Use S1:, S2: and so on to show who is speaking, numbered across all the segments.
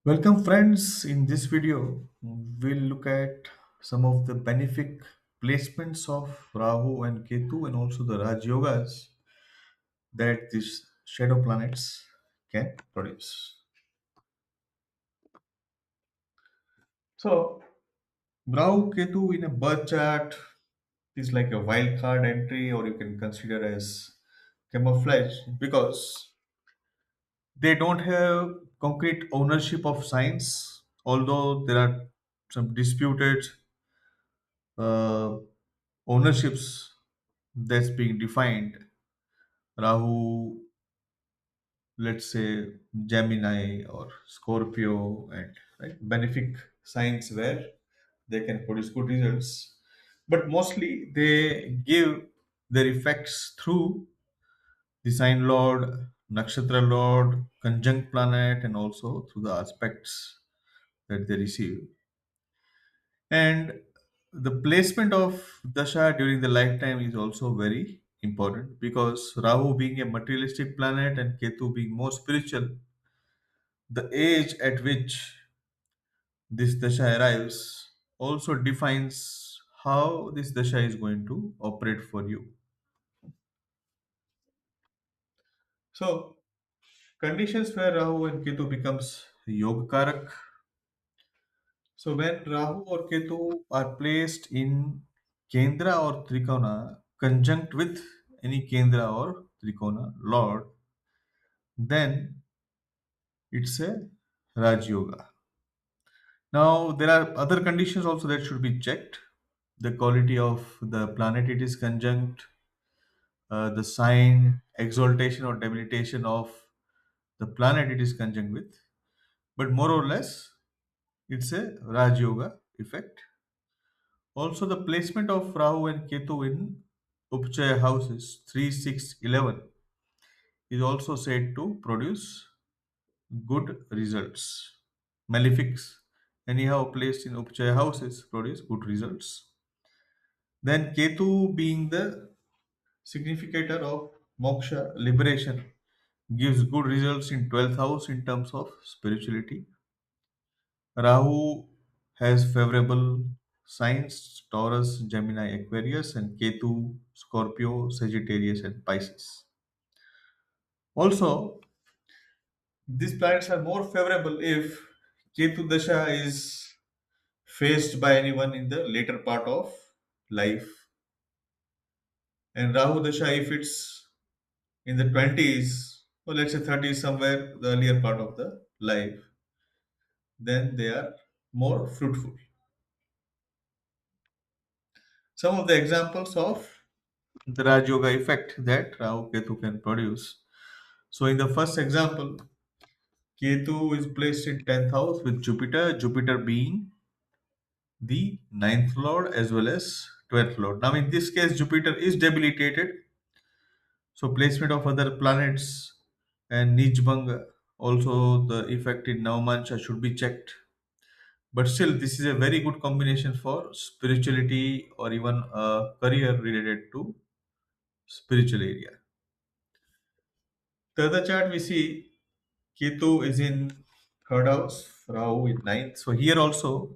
S1: Welcome, friends. In this video, we'll look at some of the benefic placements of Rahu and Ketu and also the Raj Yogas that these shadow planets can produce. So, Rahu Ketu in a birth chart is like a wild card entry, or you can consider as camouflage because they don't have concrete ownership of science, although there are some disputed uh, ownerships that's being defined. Rahu, let's say Gemini or Scorpio, and right, benefic signs where they can produce good results. But mostly they give their effects through the sign lord, nakshatra lord, conjunct planet, and also through the aspects that they receive. And the placement of dasha during the lifetime is also very important because Rahu being a materialistic planet and Ketu being more spiritual, the age at which this dasha arrives also defines how this dasha is going to operate for you. So, conditions where Rahu and Ketu becomes Yogakarak. So, when Rahu or Ketu are placed in Kendra or Trikona, conjunct with any Kendra or Trikona Lord, then it's a Raj Yoga. Now, there are other conditions also that should be checked. The quality of the planet it is conjunct, the sign, exaltation or debilitation of the planet it is conjunct with. But more or less, it's a Raj Yoga effect. Also, the placement of Rahu and Ketu in Upchaya houses 3, 6, 11 is also said to produce good results. Malefics, anyhow placed in Upchaya houses, produce good results. Then Ketu, being the significator of moksha, liberation, gives good results in 12th house in terms of spirituality. Rahu has favorable signs Taurus, Gemini, Aquarius, and Ketu, Scorpio, Sagittarius, and Pisces. Also, these planets are more favorable if Ketu Dasha is faced by anyone in the later part of life, and Rahu Dasha if it's in the 20s, or let's say 30s, somewhere the earlier part of the life, then they are more fruitful. Some of the examples of the Raj Yoga effect that Rahu Ketu can produce. So, in the first example, Ketu is placed in 10th house with Jupiter, Jupiter being the ninth lord as well as 12th lord. Now, in this case, Jupiter is debilitated, so placement of other planets and Nijbang, also the effect in Navamansha should be checked. But still, this is a very good combination for spirituality or even a career related to spiritual area. The other chart we see Ketu is in third house, Rahu in ninth. So here also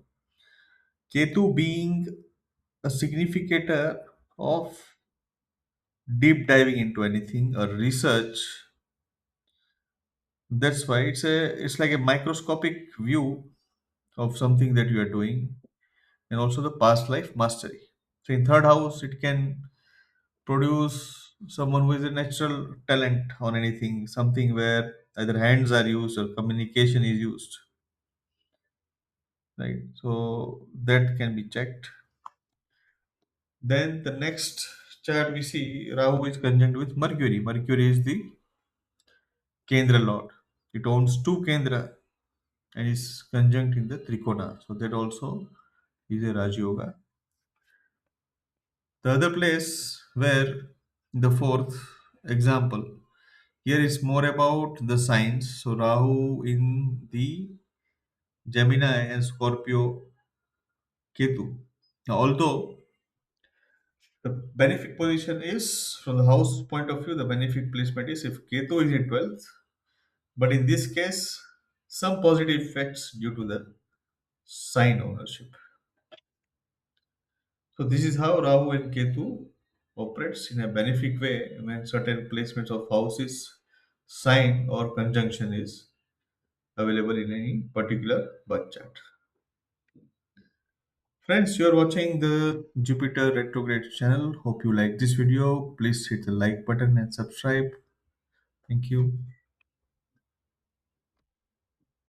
S1: Ketu being a significator of deep diving into anything or research. That's why it's like a microscopic view of something that you are doing, and also the past life mastery. So in third house, it can produce someone who is a natural talent on anything, something where either hands are used or communication is used, right? So that can be checked. Then the next chart we see Rahu is conjunct with Mercury. Mercury is the Kendra Lord. It owns two Kendra and is conjunct in the Trikona. So that also is a Raj Yoga. The other place where the fourth example here is more about the signs. So Rahu in the Gemini and Scorpio Ketu. Now, although the benefic position is from the house point of view, the benefic placement is if Ketu is in 12th, but in this case, some positive effects due to the sign ownership. So this is how Rahu and Ketu operates in a benefic way when certain placements of houses, sign or conjunction is available in any particular birth chart. Friends, you are watching the Jupiter retrograde channel. Hope you like this video. Please hit the like button and subscribe. Thank you.